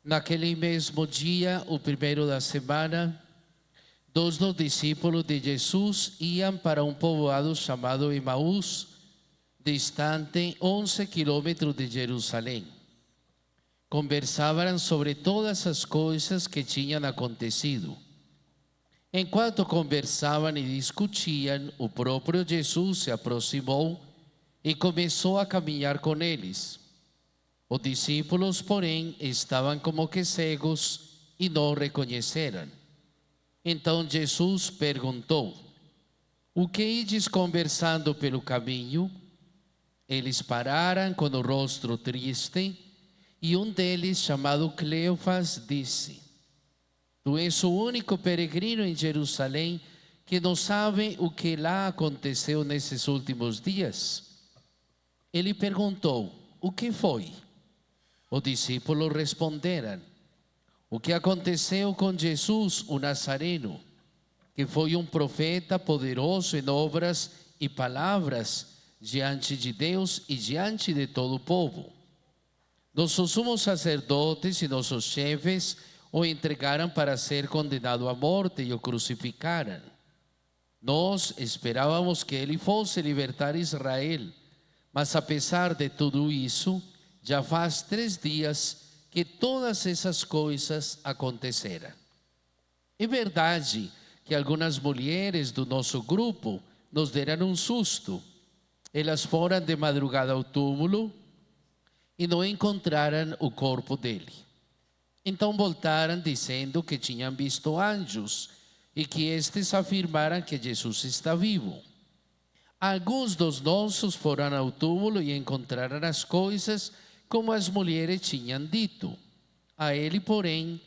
Naquele mesmo dia, o primeiro da semana, dois dos discípulos de Jesus iam para um povoado chamado Emaús, distante 11 quilômetros de Jerusalém. Conversavam sobre todas as coisas que tinham acontecido. Enquanto conversavam e discutiam, o próprio Jesus se aproximou e começou a caminhar com eles. Os discípulos, porém, estavam como que cegos e não reconheceram. Então Jesus perguntou: o que ides conversando pelo caminho? Eles pararam com o rosto triste e um deles, chamado Cleofas, disse: tu és o único peregrino em Jerusalém que não sabe o que lá aconteceu nesses últimos dias? Ele perguntou: o que foi? Os discípulos responderam: o que aconteceu com Jesus, o Nazareno, que foi um profeta poderoso em obras e palavras diante de Deus e diante de todo o povo. Nossos sumos sacerdotes e nossos chefes o entregaram para ser condenado à morte e o crucificaram. Nós esperávamos que ele fosse libertar Israel, mas apesar de tudo isso, já faz 3 dias que todas essas coisas aconteceram. É verdade que algumas mulheres do nosso grupo nos deram um susto. Elas foram de madrugada ao túmulo e não encontraram o corpo dele. Então voltaram dizendo que tinham visto anjos e que estes afirmaram que Jesus está vivo. Alguns dos nossos foram ao túmulo e encontraram as coisas como as mulheres tinham dito. A ele, porém,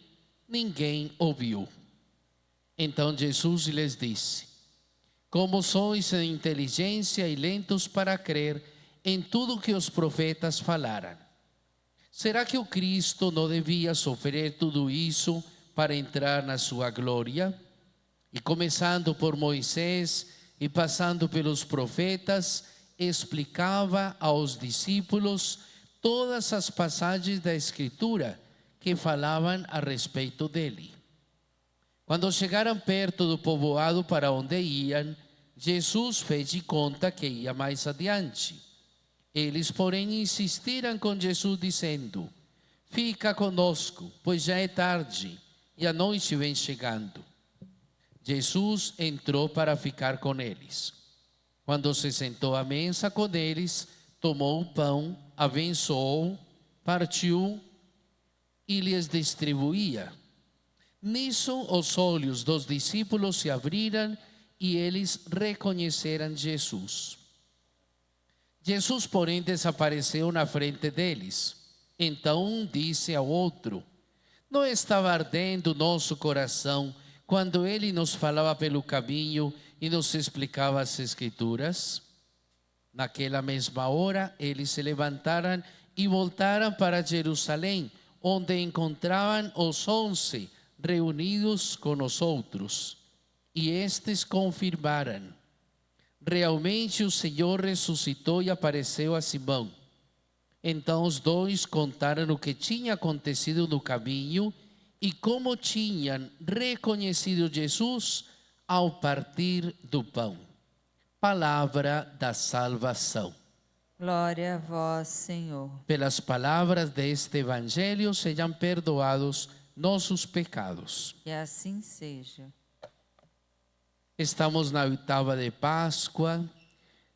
ninguém ouviu. Então Jesus lhes disse: como sois sem inteligência e lentos para crer em tudo que os profetas falaram. Será que o Cristo não devia sofrer tudo isso para entrar na sua glória? E começando por Moisés e passando pelos profetas, explicava aos discípulos todas as passagens da Escritura que falavam a respeito dele. Quando chegaram perto do povoado para onde iam, Jesus fez de conta que ia mais adiante. Eles, porém, insistiram com Jesus, dizendo: fica conosco, pois já é tarde e a noite vem chegando. Jesus entrou para ficar com eles. Quando se sentou à mesa com eles, tomou o pão, abençoou, partiu e lhes distribuía. Nisso os olhos dos discípulos se abriram e eles reconheceram Jesus. Jesus, porém, desapareceu na frente deles. Então um disse ao outro: não estava ardendo o nosso coração quando ele nos falava pelo caminho e nos explicava as Escrituras? Naquela mesma hora, eles se levantaram e voltaram para Jerusalém, onde encontravam os 11 reunidos com os outros. E estes confirmaram: realmente o Senhor ressuscitou e apareceu a Simão. Então os dois contaram o que tinha acontecido no caminho e como tinham reconhecido Jesus ao partir do pão. Palavra da salvação. Glória a vós, Senhor. Pelas palavras deste evangelho sejam perdoados nossos pecados. Que assim seja. Estamos na oitava de Páscoa,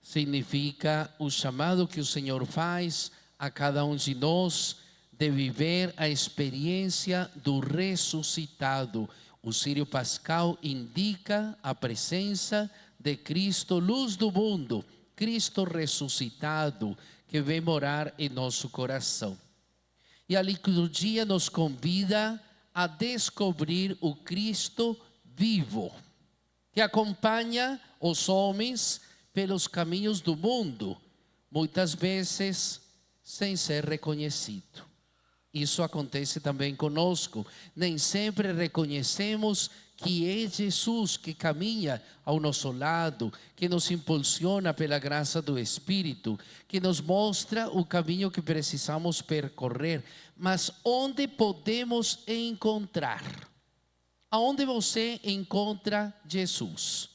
significa o chamado que o Senhor faz a cada um de nós de viver a experiência do ressuscitado. O Círio Pascal indica a presença de Cristo, luz do mundo, Cristo ressuscitado, que vem morar em nosso coração. E a liturgia nos convida a descobrir o Cristo vivo, que acompanha os homens pelos caminhos do mundo, muitas vezes sem ser reconhecido. Isso acontece também conosco. Nem sempre reconhecemos que é Jesus, que caminha ao nosso lado, que nos impulsiona pela graça do Espírito, que nos mostra o caminho que precisamos percorrer. Mas onde podemos encontrar? Aonde você encontra Jesus?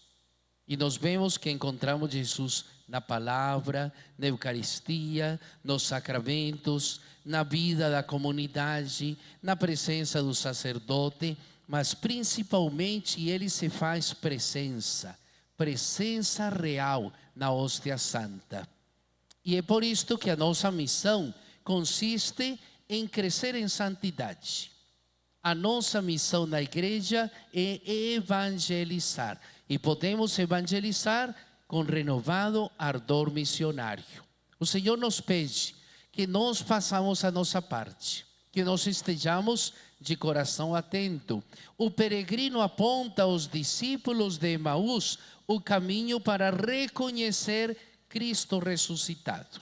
E nós vemos que encontramos Jesus na palavra, na Eucaristia, nos sacramentos, na vida da comunidade, na presença do sacerdote, mas principalmente ele se faz presença real na hóstia santa. E é por isto que a nossa missão consiste em crescer em santidade. A nossa missão na igreja é evangelizar. E podemos evangelizar com renovado ardor missionário. O Senhor nos pede que nós façamos a nossa parte, que nós estejamos de coração atento. O peregrino aponta aos discípulos de Emaús o caminho para reconhecer Cristo ressuscitado.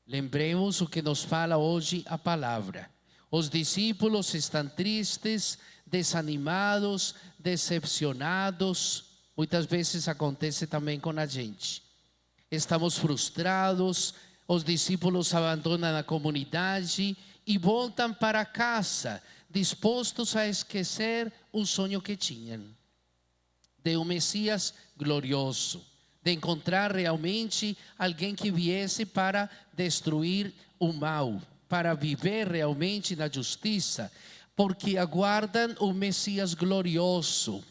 Lembremos o que nos fala hoje a palavra. Os discípulos estão tristes, desanimados, decepcionados. Muitas vezes acontece também com a gente. Estamos frustrados, os discípulos abandonam a comunidade e voltam para casa, dispostos a esquecer o sonho que tinham, de um Messias glorioso, de encontrar realmente alguém que viesse para destruir o mal, para viver realmente na justiça, porque aguardam um Messias glorioso,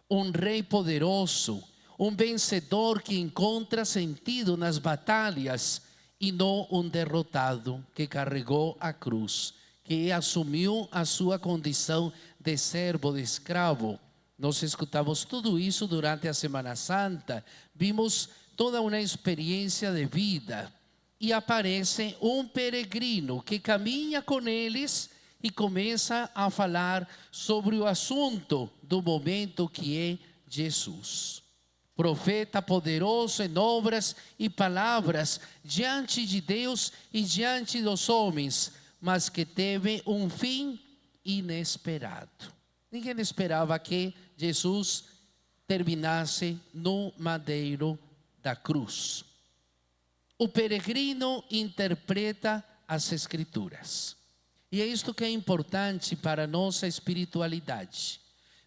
um rei poderoso, um vencedor que encontra sentido nas batalhas e não um derrotado que carregou a cruz, que assumiu a sua condição de servo, de escravo. Nós escutamos tudo isso durante a Semana Santa, vimos toda uma experiência de vida e aparece um peregrino que caminha com eles e começa a falar sobre o assunto do momento, que é Jesus. Profeta poderoso em obras e palavras diante de Deus e diante dos homens, mas que teve um fim inesperado. Ninguém esperava que Jesus terminasse no madeiro da cruz. O peregrino interpreta as Escrituras. E é isto que é importante para a nossa espiritualidade.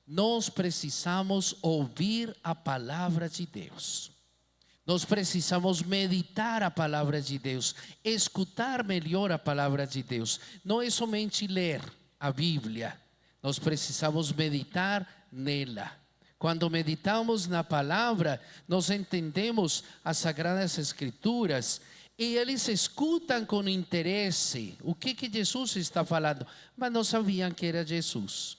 Nós precisamos ouvir a palavra de Deus. Nós precisamos meditar a palavra de Deus, escutar melhor a palavra de Deus. Não é somente ler a Bíblia, nós precisamos meditar nela. Quando meditamos na palavra, nós entendemos as Sagradas Escrituras e eles escutam com interesse o que Jesus está falando, mas não sabiam que era Jesus.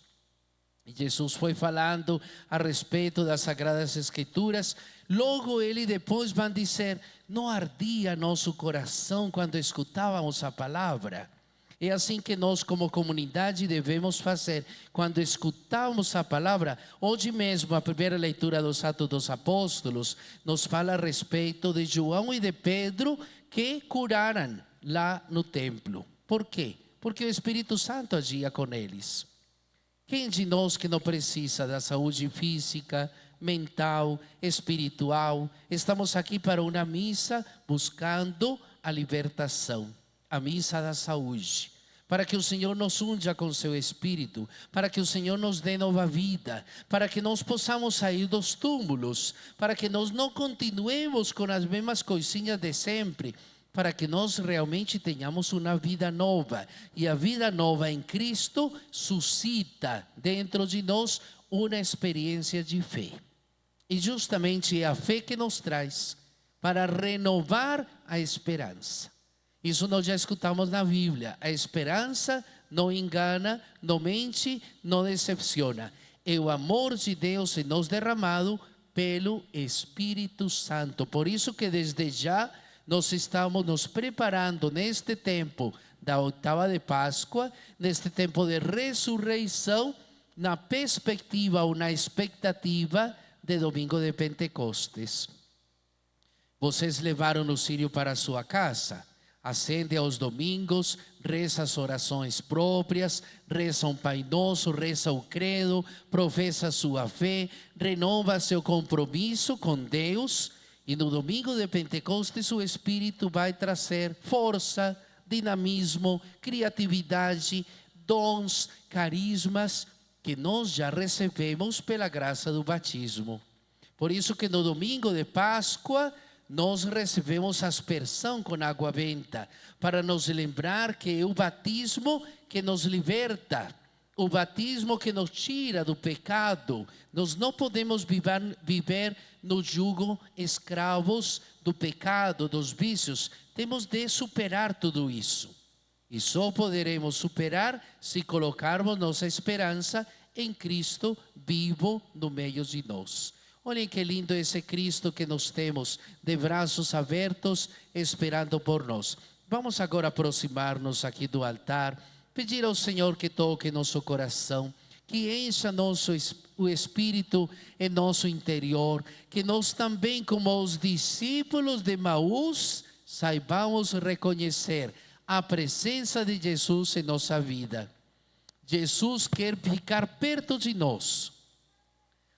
E Jesus foi falando a respeito das Sagradas Escrituras. Logo ele depois vão dizer: não ardia nosso coração quando escutávamos a palavra? É assim que nós como comunidade devemos fazer. Quando escutamos a palavra, hoje mesmo a primeira leitura dos Atos dos Apóstolos nos fala a respeito de João e de Pedro, que curaram lá no templo. Por quê? Porque o Espírito Santo agia com eles. Quem de nós que não precisa da saúde física, mental, espiritual? Estamos aqui para uma missa buscando a libertação, a missa da saúde, para que o Senhor nos unja com seu Espírito, para que o Senhor nos dê nova vida, para que nós possamos sair dos túmulos, para que nós não continuemos com as mesmas coisinhas de sempre, para que nós realmente tenhamos uma vida nova. E a vida nova em Cristo suscita dentro de nós uma experiência de fé. E justamente é a fé que nos traz para renovar a esperança. Isso nós já escutamos na Bíblia. A esperança não engana, não mente, não decepciona. É o amor de Deus em nós derramado pelo Espírito Santo. Por isso que desde já nós estamos nos preparando neste tempo da oitava de Páscoa, neste tempo de ressurreição, na perspectiva ou na expectativa de domingo de Pentecostes. Vocês levaram o círio para a sua casa? Acende aos domingos, reza as orações próprias, reza um Pai Nosso, reza o credo, professa sua fé, renova seu compromisso com Deus. E no domingo de Pentecostes o Espírito vai trazer força, dinamismo, criatividade, dons, carismas que nós já recebemos pela graça do batismo. Por isso que no domingo de Páscoa nós recebemos a aspersão com água benta, para nos lembrar que é o batismo que nos liberta, o batismo que nos tira do pecado. Nós não podemos viver no jugo escravos do pecado, dos vícios. Temos de superar tudo isso. E só poderemos superar se colocarmos nossa esperança em Cristo vivo no meio de nós. Olhem que lindo esse Cristo que nós temos, de braços abertos, esperando por nós. Vamos agora aproximar-nos aqui do altar, pedir ao Senhor que toque nosso coração, que encha o Espírito em nosso interior, que nós também, como os discípulos de Emaús, saibamos reconhecer a presença de Jesus em nossa vida. Jesus quer ficar perto de nós.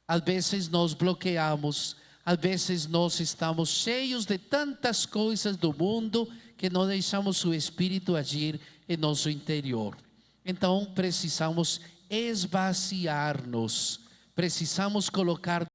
Às vezes nós bloqueamos, às vezes nós estamos cheios de tantas coisas do mundo que não deixamos o Espírito agir em nosso interior. Então precisamos esvaziar-nos, precisamos colocar